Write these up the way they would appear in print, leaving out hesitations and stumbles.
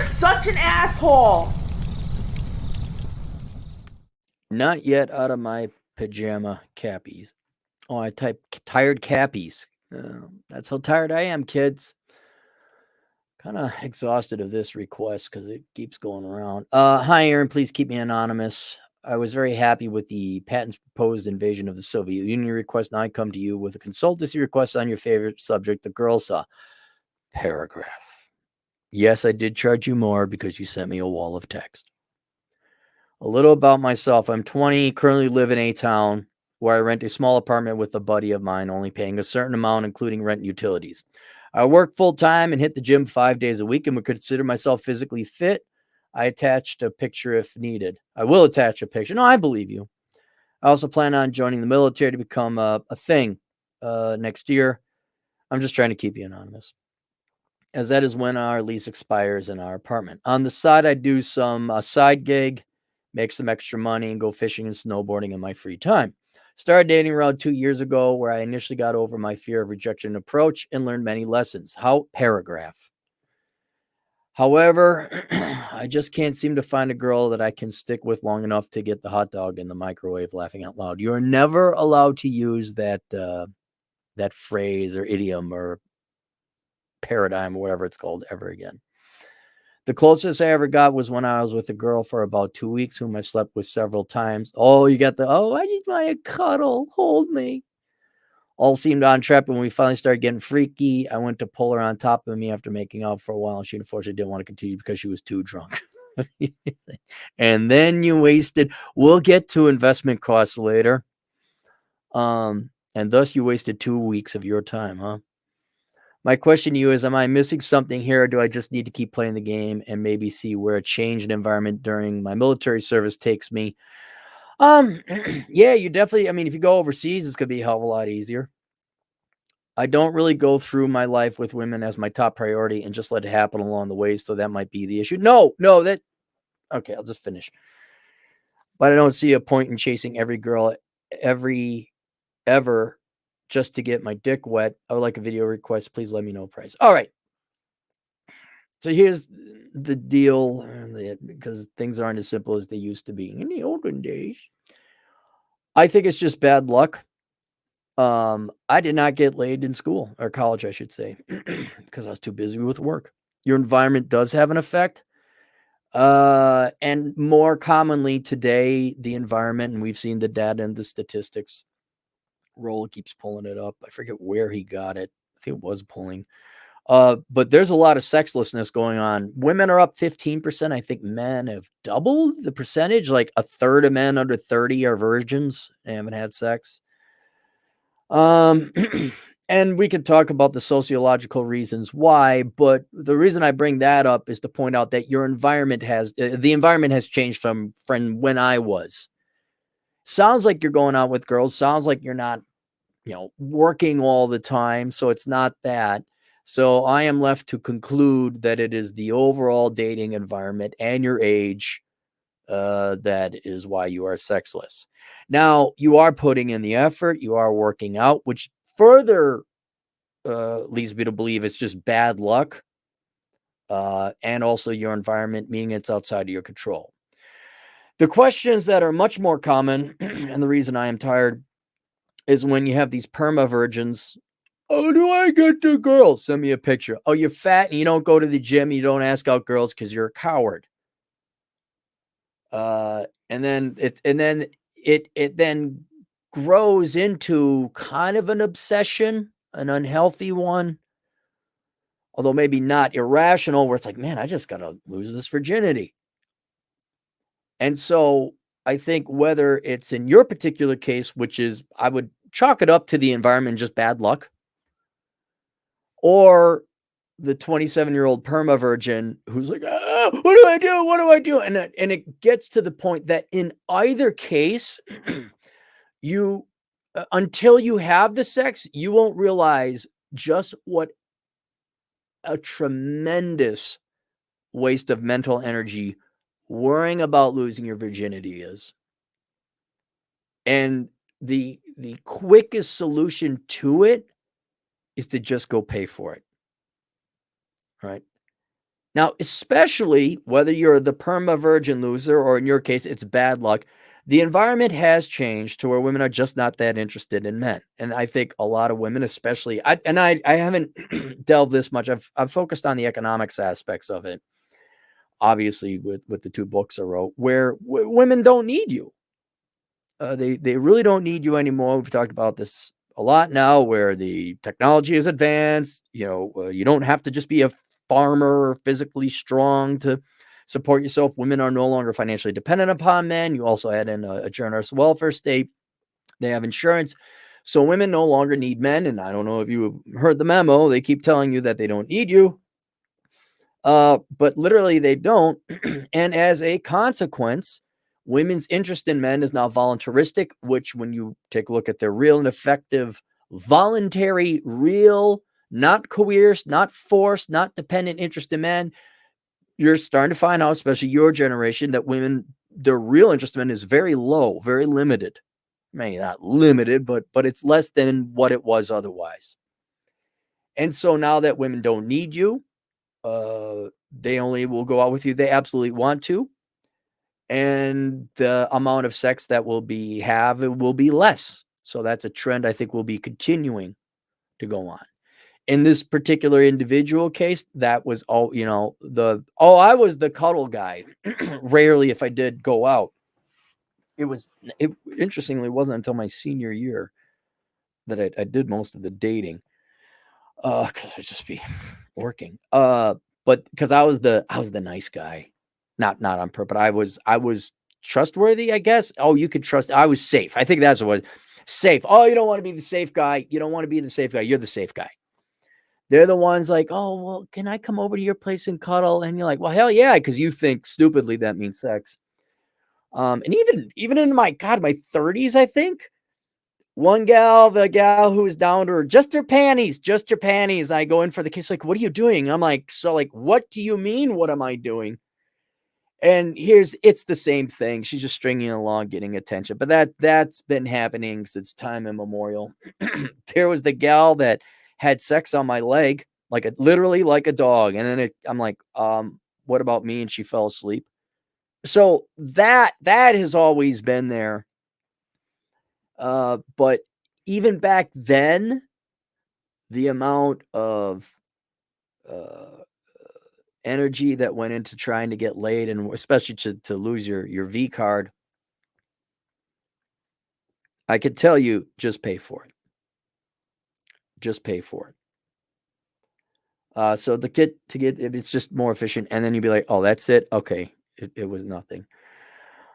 such an asshole. Not yet out of my pajama cappies. Oh, I type tired cappies. That's how tired I am, kids. Kind of exhausted of this request because it keeps going around. Hi, Aaron. Please keep me anonymous. I was very happy with the patent's proposed invasion of the Soviet Union request. Now I come to you with a consultancy request on your favorite subject, the girl saw. Paragraph. Yes, I did charge you more because you sent me a wall of text. A little about myself. I'm 20, currently live in a town where I rent a small apartment with a buddy of mine, only paying a certain amount, including rent and utilities. I work full time and hit the gym 5 days a week and would consider myself physically fit. I attached a picture if needed. I will attach a picture. No, I believe you. I also plan on joining the military to become a thing next year. I'm just trying to keep you anonymous, as that is when our lease expires in our apartment. On the side, I do some side gig, make some extra money, and go fishing and snowboarding in my free time. Started dating around 2 years ago, where I initially got over my fear of rejection approach and learned many lessons. How paragraph. However, I just can't seem to find a girl that I can stick with long enough to get the hot dog in the microwave laughing out loud. You're never allowed to use that phrase or idiom or paradigm or whatever it's called ever again. The closest I ever got was when I was with a girl for about 2 weeks, whom I slept with several times. Oh, you got I need my cuddle, hold me. All seemed on track, but when we finally started getting freaky, I went to pull her on top of me after making out for a while, and she unfortunately didn't want to continue because she was too drunk. And then you wasted, we'll get to investment costs later. And thus you wasted 2 weeks of your time, huh? My question to you is, am I missing something here, or do I just need to keep playing the game and maybe see where a change in environment during my military service takes me? Yeah, you definitely, I mean, if you go overseas, it's going to be a hell of a lot easier. I don't really go through my life with women as my top priority and just let it happen along the way, so that might be the issue. No, okay, I'll just finish. But I don't see a point in chasing every girl ever just to get my dick wet. I would like a video request. Please let me know price. All right. So here's the deal, because things aren't as simple as they used to be in the olden days. I think it's just bad luck. I did not get laid in school or college, I should say, because I was too busy with work. Your environment does have an effect. And more commonly today, the environment, and we've seen the data and the statistics. Roll keeps pulling it up. I forget where he got it. I think it was pulling. But there's a lot of sexlessness going on. Women are up 15%. I think men have doubled the percentage. Like a third of men under 30 are virgins and haven't had sex. And we could talk about the sociological reasons why, but the reason I bring that up is to point out that your environment the environment has changed from when I was. Sounds like you're going out with girls. Sounds like you're not, working all the time. So it's not that. So I am left to conclude that it is the overall dating environment and your age that is why you are sexless. Now, you are putting in the effort. You are working out, which further leads me to believe it's just bad luck and also your environment, meaning it's outside of your control. The questions that are much more common, and the reason I am tired, is when you have these perma virgins. How do I get the girls? Send me a picture. Oh, you're fat and you don't go to the gym. You don't ask out girls because you're a coward. And then it then grows into kind of an obsession, an unhealthy one, although maybe not irrational, where it's like, man, I just gotta lose this virginity. And so I think whether it's in your particular case, which is, I would chalk it up to the environment, just bad luck, or the 27-year-old perma virgin who's like, what do I do? What do I do? And it gets to the point that in either case, you, until you have the sex, you won't realize just what a tremendous waste of mental energy worrying about losing your virginity is. And the quickest solution to it is to just go pay for it. Right? Now, especially whether you're the perma virgin loser or in your case, it's bad luck, the environment has changed to where women are just not that interested in men. And I think a lot of women, especially, I haven't delved this much. I've focused on the economics aspects of it, obviously, with the two books I wrote, where women don't need you. They really don't need you anymore. We've talked about this a lot now, where the technology is advanced. You don't have to just be a farmer or physically strong to support yourself. Women are no longer financially dependent upon men. You also add in a generous welfare state. They have insurance. So women no longer need men. And I don't know if you heard the memo. They keep telling you that they don't need you. But literally they don't. And as a consequence, women's interest in men is now voluntaristic, which when you take a look at their real and effective, voluntary, real, not coerced, not forced, not dependent interest in men, you're starting to find out, especially your generation, that women, their real interest in men is very low, very limited. Maybe not limited, but it's less than what it was otherwise. And so now that women don't need you, they only will go out with you they absolutely want to, and the amount of sex that will be less. So that's a trend I think will be continuing to go on. In this particular individual case, that was all, I was the cuddle guy. Rarely, if I did go out, it interestingly wasn't until my senior year that I did most of the dating. Because I'd just be working. But because I was the nice guy, not on purpose, but I was trustworthy, I guess. Oh, you could trust. I was safe. I think that's what safe. Oh, you don't want to be the safe guy. You don't want to be the safe guy. You're the safe guy. They're the ones like, oh, well, can I come over to your place and cuddle? And you're like, well, hell yeah, because you think stupidly that means sex. And even in my 30s, I think the gal who was down to her, just her panties. I go in for the kiss, like, what are you doing? I'm like, so like, what do you mean? What am I doing? And it's the same thing. She's just stringing along, getting attention. But that's been happening since time immemorial. There was the gal that had sex on my leg, literally like a dog. And then I'm like, what about me? And she fell asleep. So that has always been there. But even back then, the amount of energy that went into trying to get laid, and especially to lose your V card, I could tell you, just pay for it. Just pay for it. So it's just more efficient, and then you'd be like, oh, that's it. Okay, it was nothing.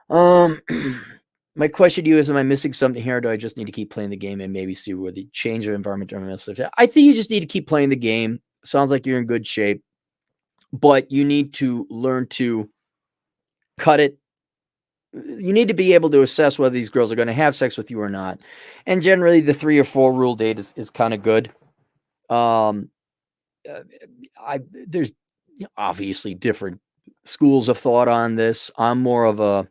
My question to you is, am I missing something here? Or do I just need to keep playing the game and maybe see where the change of environment? I think you just need to keep playing the game. Sounds like you're in good shape, but you need to learn to cut it. You need to be able to assess whether these girls are going to have sex with you or not. And generally, the 3 or 4 rule date is kind of good. Um, there's obviously different schools of thought on this. I'm more of a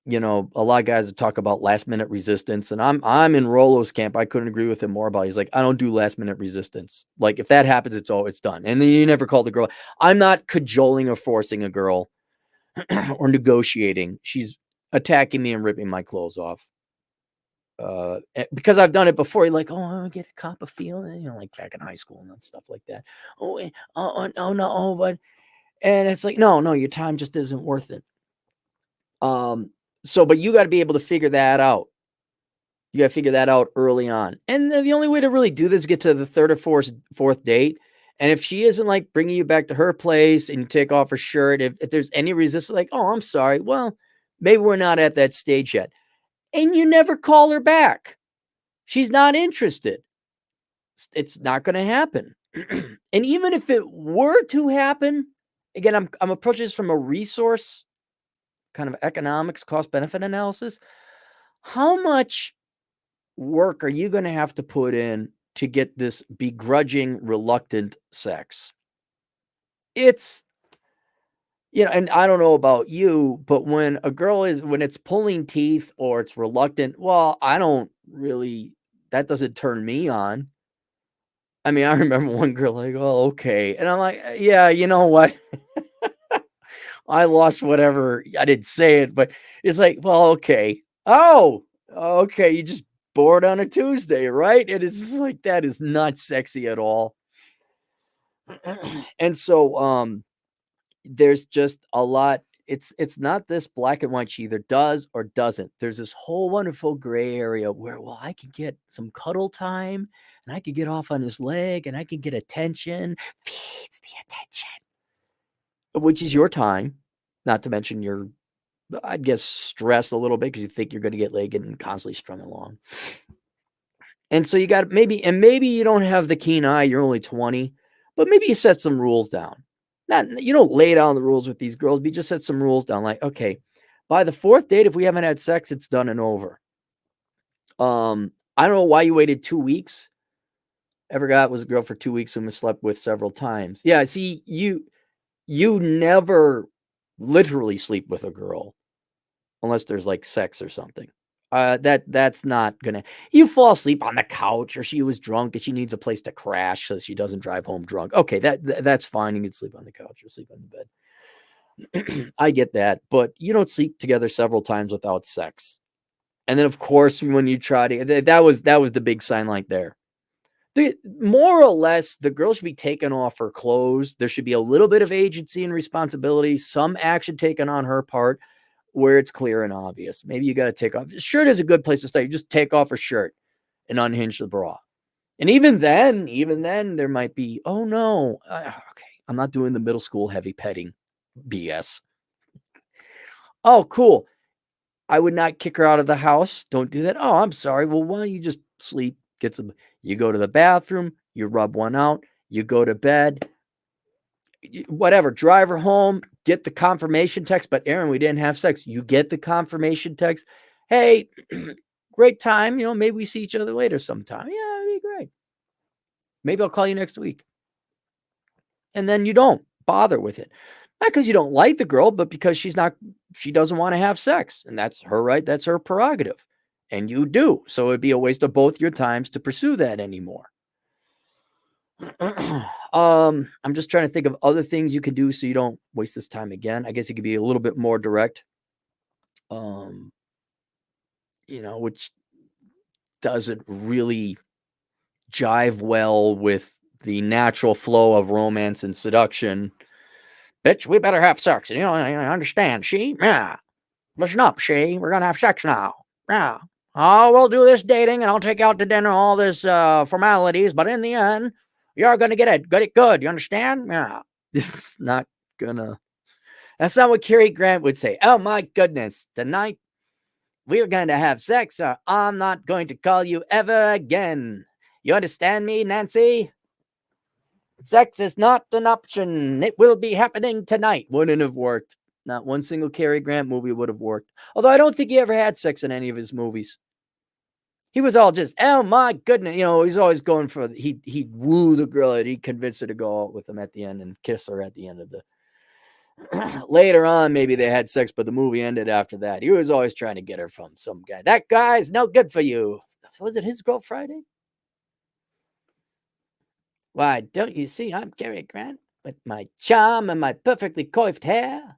lot of guys that talk about last minute resistance, and I'm in Rolo's camp. I couldn't agree with him more about it. He's like, I don't do last minute resistance. Like, if that happens, it's done. And then you never call the girl. I'm not cajoling or forcing a girl or negotiating. She's attacking me and ripping my clothes off. Because I've done it before. You're like, oh, I want to get a cop a feeling, like back in high school and stuff like that. Oh no, but and it's like, no, your time just isn't worth it. But you got to be able to figure that out. You got to figure that out early on. And the only way to really do this is get to the third or fourth date. And if she isn't like bringing you back to her place and you take off her shirt, if there's any resistance, like, oh, I'm sorry. Well, maybe we're not at that stage yet. And you never call her back. She's not interested. It's not going to happen. And even if it were to happen, again, I'm approaching this from a resource kind of economics, cost benefit analysis. How much work are you going to have to put in to get this begrudging, reluctant sex? It's, and I don't know about you, but when it's pulling teeth or it's reluctant, well, that doesn't turn me on. I mean, I remember one girl like, "Oh, okay." And I'm like, "Yeah, you know what? I lost whatever. I didn't say it, but it's like, well, okay. Oh, okay. You just bored on a Tuesday, right?" And it's just like, that is not sexy at all. And so, there's just a lot. It's not this black and white. She either does or doesn't. There's this whole wonderful gray area where, well, I could get some cuddle time and I could get off on his leg and I could get attention. Feeds the attention, which is your time, not to mention your, I'd guess, stress a little bit because you think you're going to get laid and constantly strung along. And so you got maybe you don't have the keen eye. You're only 20, but maybe you set some rules down. Not, you don't lay down the rules with these girls, but you just set some rules down. Like, okay, by the fourth date, if we haven't had sex, it's done and over. I don't know why you waited 2 weeks. Ever got was a girl for 2 weeks whom I slept with several times. Yeah, see, you never literally sleep with a girl unless there's like sex or something. That's not gonna. You fall asleep on the couch, or she was drunk and she needs a place to crash so she doesn't drive home drunk. Okay, that's fine. You can sleep on the couch or sleep on the bed. I get that, but you don't sleep together several times without sex. And then, of course, when you try to, that was the big sign like there. More or less, the girl should be taken off her clothes. There should be a little bit of agency and responsibility, some action taken on her part where it's clear and obvious. Maybe you got to take off. Shirt is a good place to start. You just take off her shirt and unhinge the bra. And even then, there might be, oh no, okay, I'm not doing the middle school heavy petting BS. Oh, cool. I would not kick her out of the house. Don't do that. Oh, I'm sorry. Well, why don't you just sleep? Get some. You go to the bathroom. You rub one out. You go to bed. Whatever. Drive her home. Get the confirmation text. But Aaron, we didn't have sex. You get the confirmation text. Hey, great time. Maybe we see each other later sometime. Yeah, it'd be great. Maybe I'll call you next week. And then you don't bother with it. Not because you don't like the girl, but because she doesn't want to have sex. And that's her right. That's her prerogative. And you do. So it'd be a waste of both your times to pursue that anymore. I'm just trying to think of other things you can do so you don't waste this time again. I guess you could be a little bit more direct. Which doesn't really jive well with the natural flow of romance and seduction. Bitch, we better have sex. I understand, she? Yeah. Listen up, she. We're going to have sex now. Yeah. Oh, we'll do this dating and I'll take you out to dinner, all this formalities. But in the end, you're going to get it good. You understand? Yeah. This is not going to. That's not what Cary Grant would say. Oh, my goodness. Tonight, we're going to have sex or I'm not going to call you ever again. You understand me, Nancy? Sex is not an option. It will be happening tonight. Wouldn't have worked. Not one single Cary Grant movie would have worked. Although I don't think he ever had sex in any of his movies. He was all just, oh my goodness. He's always going for, he'd woo the girl and he'd convince her to go out with him at the end and kiss her at the end of the, later on, maybe they had sex, but the movie ended after that. He was always trying to get her from some guy. That guy's no good for you. Was it His Girl Friday? Why, don't you see I'm Cary Grant with my charm and my perfectly coiffed hair?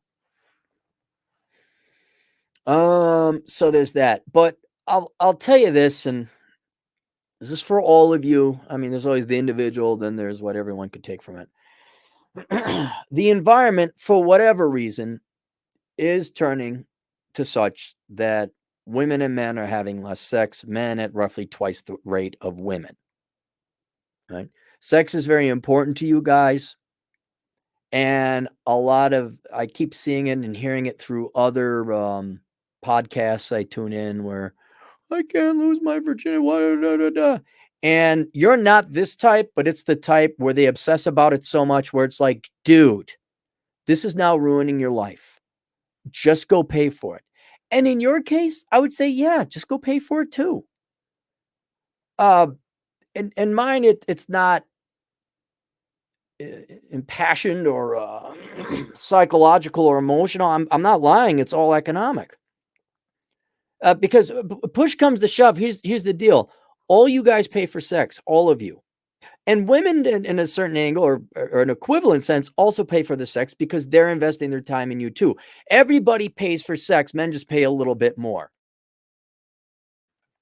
So there's that. But I'll tell you this, and this is for all of you. I mean, there's always the individual, then there's what everyone could take from it. The environment, for whatever reason, is turning to such that women and men are having less sex, men at roughly twice the rate of women. Right? Sex is very important to you guys. And I keep seeing it and hearing it through other podcasts I tune in where I can't lose my virginity. And you're not this type, but it's the type where they obsess about it so much where it's like, dude, this is now ruining your life. Just go pay for it. And in your case, I would say, yeah, just go pay for it too. In mine, it's not impassioned or psychological or emotional. I'm not lying. It's all economic. Because push comes to shove. Here's the deal. All you guys pay for sex, all of you. And women in a certain angle or an equivalent sense also pay for the sex because they're investing their time in you too. Everybody pays for sex. Men just pay a little bit more.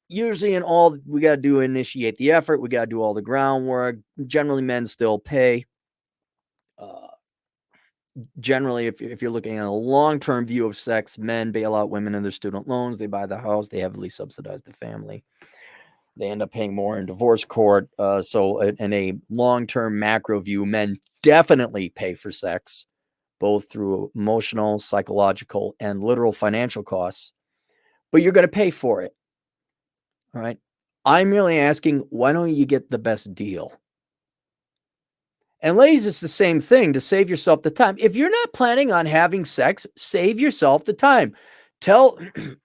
Usually in all we got to do initiate the effort. We got to do all the groundwork. Generally, men still pay. Generally, if you're looking at a long-term view of sex, men bail out women in their student loans. They buy the house. They heavily subsidize the family. They end up paying more in divorce court. So in a long-term macro view, men definitely pay for sex, both through emotional, psychological, and literal financial costs. But you're going to pay for it. All right. I'm merely asking, why don't you get the best deal? And ladies, it's the same thing to save yourself the time. If you're not planning on having sex, save yourself the time.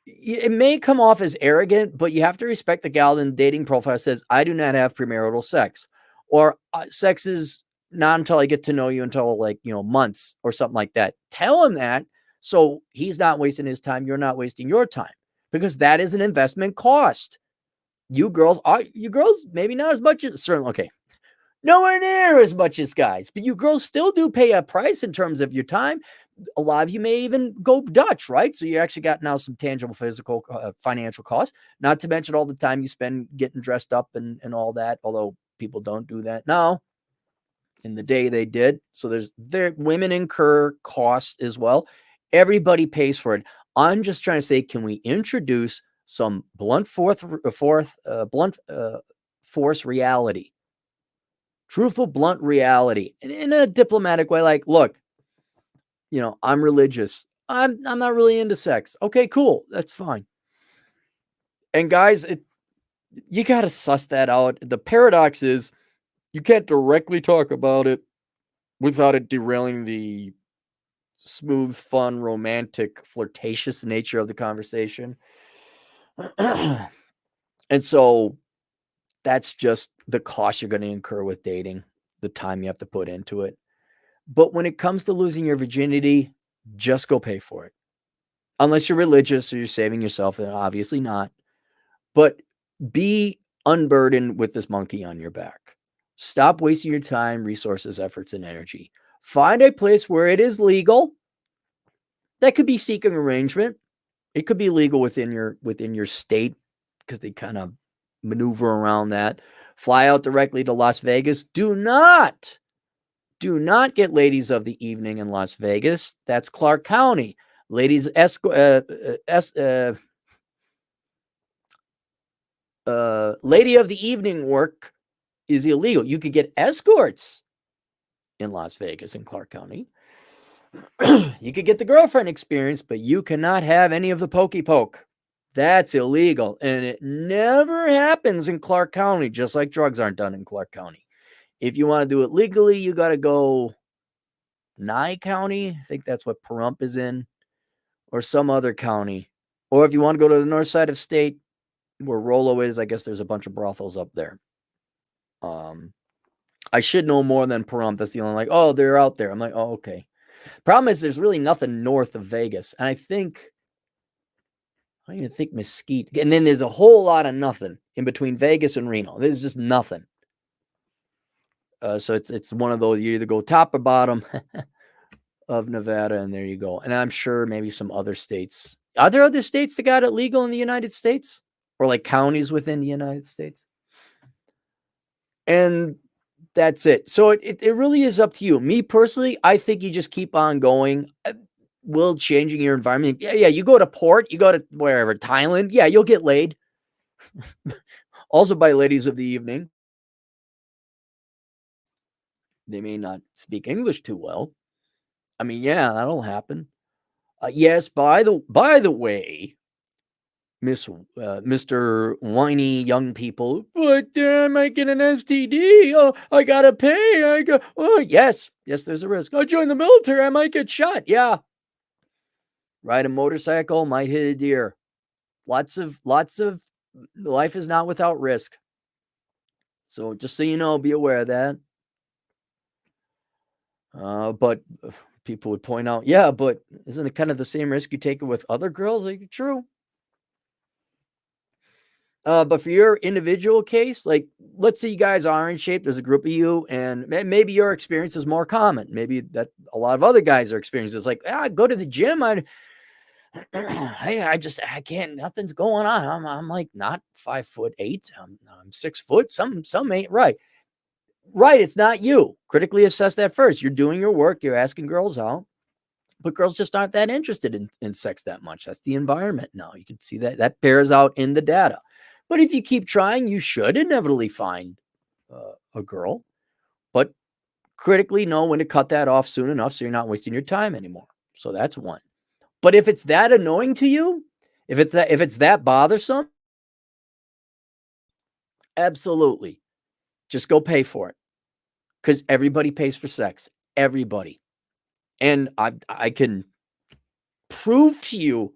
It may come off as arrogant, but you have to respect the gal in the dating profile says, I do not have premarital sex. Or sex is not until I get to know you until months or something like that. Tell him that so he's not wasting his time. You're not wasting your time because that is an investment cost. You girls, maybe not as much as certainly. Okay. Nowhere near as much as guys, but you girls still do pay a price in terms of your time. A lot of you may even go Dutch, right? So you actually got now some tangible physical, financial costs, not to mention all the time you spend getting dressed up and all that, although people don't do that now. In the day they did. So women incur costs as well. Everybody pays for it. I'm just trying to say, can we introduce some blunt force reality? Truthful, blunt reality in a diplomatic way. Like, look, I'm religious. I'm not really into sex. Okay, cool. That's fine. And guys, you got to suss that out. The paradox is you can't directly talk about it without it derailing the smooth, fun, romantic, flirtatious nature of the conversation. And so that's just the cost you're going to incur with dating, the time you have to put into it. But when it comes to losing your virginity, just go pay for it. Unless you're religious or you're saving yourself, and obviously not. But be unburdened with this monkey on your back. Stop wasting your time, resources, efforts, and energy. Find a place where it is legal. That could be seeking arrangement. It could be legal within your state because they kind of maneuver around that. Fly out directly to Las Vegas. Do not get ladies of the evening in Las Vegas. That's Clark County. Ladies lady of the evening work is illegal. You could get escorts in Las Vegas in Clark County. You could get the girlfriend experience, but you cannot have any of the pokey poke. That's illegal. And it never happens in Clark County, just like drugs aren't done in Clark County. If you want to do it legally, you got to go Nye County. I think that's what Pahrump is in, or some other county. Or if you want to go to the north side of state, where Rollo is, I guess there's a bunch of brothels up there. I should know more than Pahrump. That's the only they're out there. I'm like, oh, okay. Problem is there's really nothing north of Vegas. And I don't even think Mesquite. And then there's a whole lot of nothing in between Vegas and Reno. There's just nothing. So it's one of those, you either go top or bottom of Nevada, and there you go. And I'm sure maybe some other states. Are there other states that got it legal in the United States? Or like counties within the United States? And that's it. So it really is up to you. Me personally, I think you just keep on going. Will changing your environment. Yeah. You go to port, you go to wherever, Thailand. Yeah, you'll get laid. Also by ladies of the evening. They may not speak English too well. I mean, yeah, that'll happen. Yes, by the way, Mr. Whiny young people, but I might get an STD. Oh, I gotta pay. Yes, there's a risk. I'll join the military. I might get shot. Yeah. Ride a motorcycle, might hit a deer. Lots of life is not without risk. So just so you know, be aware of that. But people would point out, yeah, but isn't it kind of the same risk you take with other girls? Like, true. But for your individual case, like let's say you guys are in shape, there's a group of you, and maybe your experience is more common. Maybe that a lot of other guys are experiencing. It's like, I go to the gym, I can't, nothing's going on. I'm like not 5'8". I'm 6 foot. Some ain't right. Right. It's not you. Critically assess that first. You're doing your work. You're asking girls out, but girls just aren't that interested in sex that much. That's the environment now. You can see that bears out in the data. But if you keep trying, you should inevitably find a girl, but critically know when to cut that off soon enough so you're not wasting your time anymore. So that's one. But if it's that annoying to you, if it's that bothersome, absolutely. Just go pay for it. Because everybody pays for sex. Everybody. And I can prove to you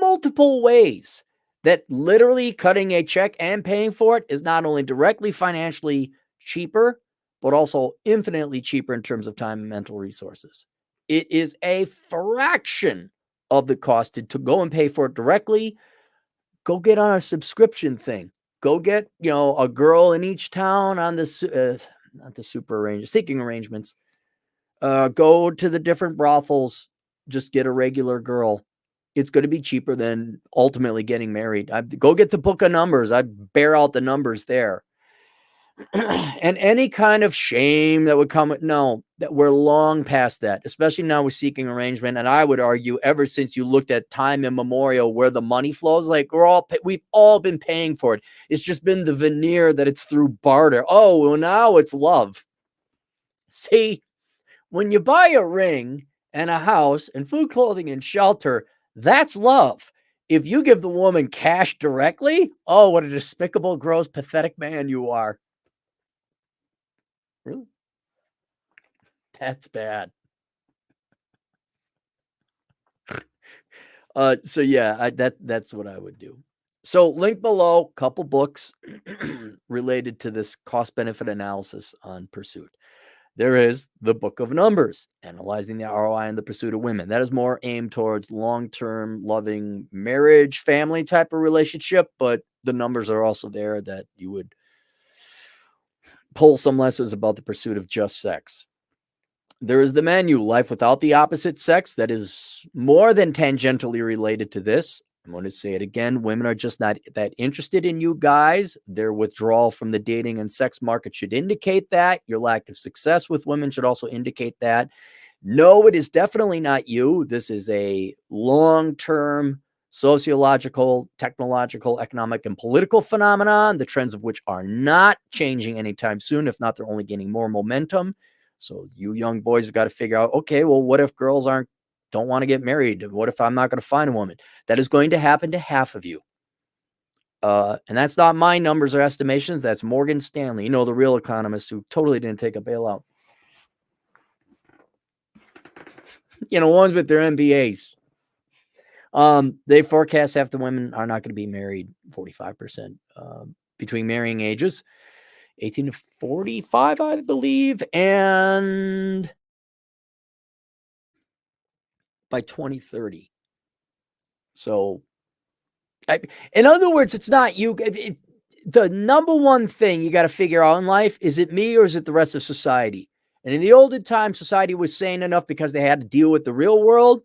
multiple ways that literally cutting a check and paying for it is not only directly financially cheaper, but also infinitely cheaper in terms of time and mental resources. It is a fraction of the cost to go and pay for it directly. Go get on a subscription thing. Go get, a girl in each town on the, not the seeking arrangements. Go to the different brothels. Just get a regular girl. It's going to be cheaper than ultimately getting married. Go get the book of numbers. I bear out the numbers there. And any kind of shame that would come with, no, that we're long past that, especially now with seeking arrangement. And I would argue ever since you looked at time immemorial where the money flows, like we've all been paying for it. It's just been the veneer that it's through barter. Oh, well, now it's love. See, when you buy a ring and a house and food, clothing, and shelter, that's love. If you give the woman cash directly, oh, what a despicable, gross, pathetic man you are. Really? That's bad. So yeah, that's what I would do. So link below, couple books related to this cost benefit analysis on pursuit. There is the Book of Numbers, analyzing the ROI in the pursuit of women. That is more aimed towards long-term, loving marriage, family type of relationship, but the numbers are also there that you would pull some lessons about the pursuit of just sex. There is the menu, Life Without the Opposite Sex, that is more than tangentially related to this. I'm going to say it again. Women are just not that interested in you guys. Their withdrawal from the dating and sex market should indicate that. Your lack of success with women should also indicate that. No, it is definitely not you. This is a long-term sociological, technological, economic, and political phenomenon, the trends of which are not changing anytime soon. If not, they're only gaining more momentum. So you young boys have got to figure out, okay, well, what if girls don't want to get married? What if I'm not going to find a woman? That is going to happen to half of you. And that's not my numbers or estimations. That's Morgan Stanley, the real economist who totally didn't take a bailout. Ones with their MBAs. They forecast half the women are not going to be married, 45%, between marrying ages 18 to 45, I believe, and by 2030. So, in other words, it's not you. The number one thing you got to figure out in life, is it me or is it the rest of society? And in the olden times, society was sane enough because they had to deal with the real world.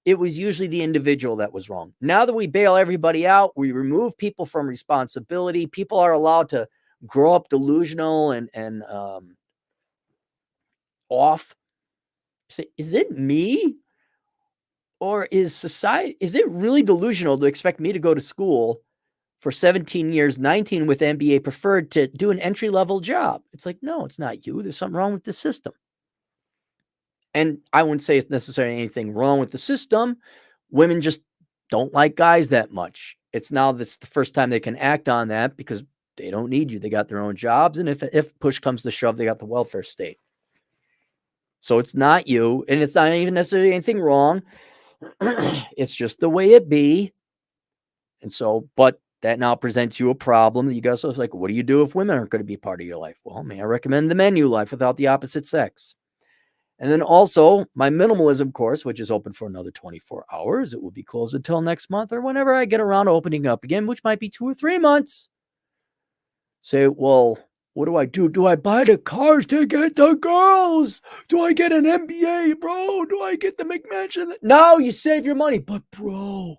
It was usually the individual that was wrong. Now that we bail everybody out, we remove people from responsibility. People are allowed to grow up delusional and off. Say, is it me? Or is society, is it really delusional to expect me to go to school for 17 years, 19 with MBA preferred, to do an entry-level job? It's like, no, it's not you. There's something wrong with the system. And I wouldn't say it's necessarily anything wrong with the system. Women just don't like guys that much. It's now the first time they can act on that because they don't need you. They got their own jobs. And if push comes to shove, they got the welfare state. So it's not you, and it's not even necessarily anything wrong. It's just the way it be. And so, but that now presents you a problem that you guys are like, what do you do if women aren't going to be part of your life? Well, may I recommend the menu, Life Without the Opposite Sex. And then also my minimalism course, which is open for another 24 hours. It will be closed until next month or whenever I get around to opening up again, which might be 2 or 3 months. Say, well, what do I do? Do I buy the cars to get the girls? Do I get an MBA, bro? Do I get the McMansion? No, you save your money. But, bro,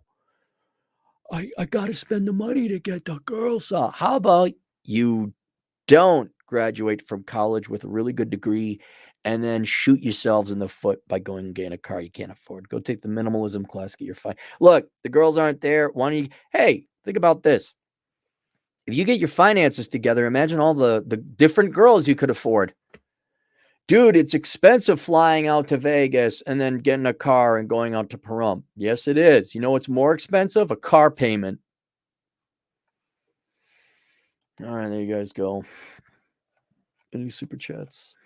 I got to spend the money to get the girls. How about you don't graduate from college with a really good degree and then shoot yourselves in the foot by going and getting a car you can't afford? Go take the minimalism class, get your fine. Look, the girls aren't there. Why don't you? Hey, think about this. If you get your finances together, imagine all the different girls you could afford. Dude, it's expensive flying out to Vegas and then getting a car and going out to Pahrump. Yes, it is. You know what's more expensive? A car payment. All right, there you guys go. Any super chats?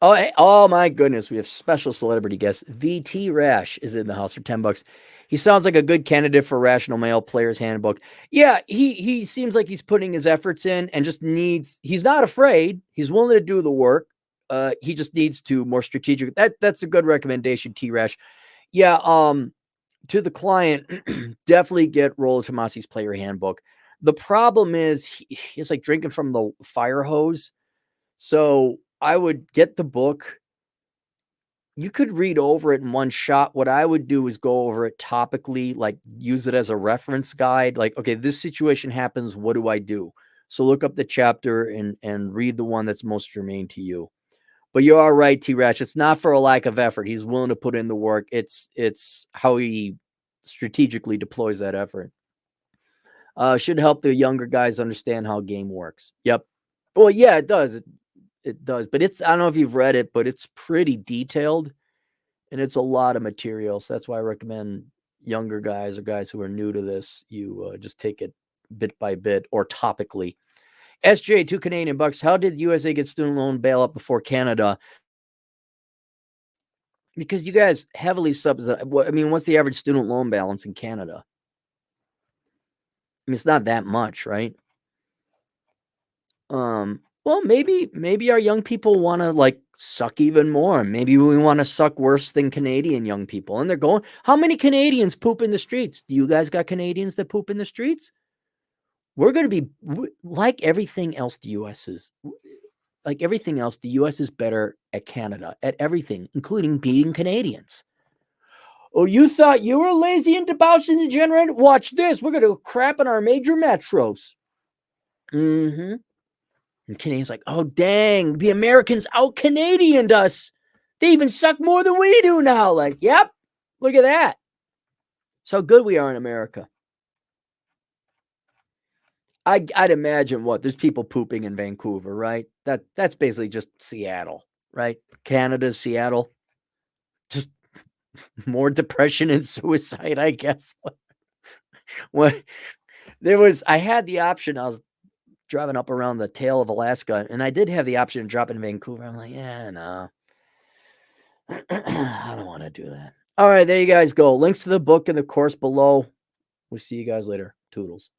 Oh my goodness, we have special celebrity guest. The T Rash is in the house for $10. He sounds like a good candidate for Rational Male Player's Handbook. Yeah, he seems like he's putting his efforts in and just needs. He's not afraid. He's willing to do the work. He just needs to more strategic. That's a good recommendation, T Rash. Yeah. To the client, definitely get Rollo Tomasi's Player Handbook. The problem is he's like drinking from the fire hose. So I would get the book. You could read over it in one shot. What I would do is go over it topically, like use it as a reference guide. Like, okay, this situation happens. What do I do? So look up the chapter and read the one that's most germane to you. But you are right, T-Rash. It's not for a lack of effort. He's willing to put in the work. It's how he strategically deploys that effort. Should help the younger guys understand how a game works. Yep. Well, yeah, it does. It does. But I don't know if you've read it, but it's pretty detailed and it's a lot of material. So that's why I recommend younger guys or guys who are new to this, you just take it bit by bit or topically. SJ, $2 Canadian. How did the USA get student loan bailout before Canada? Because you guys heavily subsidize. I mean, what's the average student loan balance in Canada? I mean, it's not that much, right? Well, maybe our young people want to like suck even more. Maybe we want to suck worse than Canadian young people. And they're going, how many Canadians poop in the streets? Do you guys got Canadians that poop in the streets? We're going to be like everything else the US is. Like everything else, the US is better at Canada, at everything, including beating Canadians. Oh, you thought you were lazy and debauched and degenerate? Watch this. We're going to crap in our major metros. Mm-hmm. And Canadians like, oh, dang, the Americans out-Canadianed us. They even suck more than we do now. Like, yep, look at that. So good we are in America. I'd imagine there's people pooping in Vancouver, right? That's basically just Seattle, right? Canada's Seattle. Just more depression and suicide, I guess. I had the option. I was driving up around the tail of Alaska, and I did have the option to drop in Vancouver. I'm like, yeah, no. I don't want to do that. All right, there you guys go. Links to the book and the course below. We'll see you guys later. Toodles.